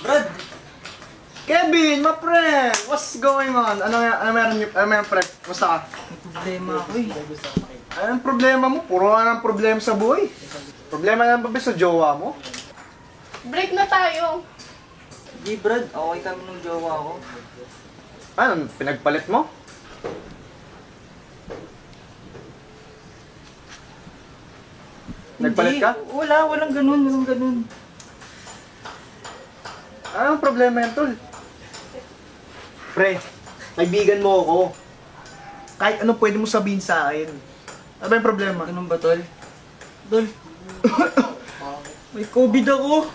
Brad! Kevin, my friend! What's going on? Ano meron, pre? Kumusta ka? May problema ako eh. Anong problema mo? Puro ka ng problema sa buhay. Problema na ba sa jowa mo? Break na tayo. Hindi Brad, okay kami ng jowa ko. Ano, pinagpalit mo? Nagpalit ka? Walang ganun. Anong problema yan, tol? Pre, kaibigan mo ako. Kahit anong pwede mo sabihin sa akin. Ano ba yung problema? Ganun ba, tol? Tol, may COVID ako.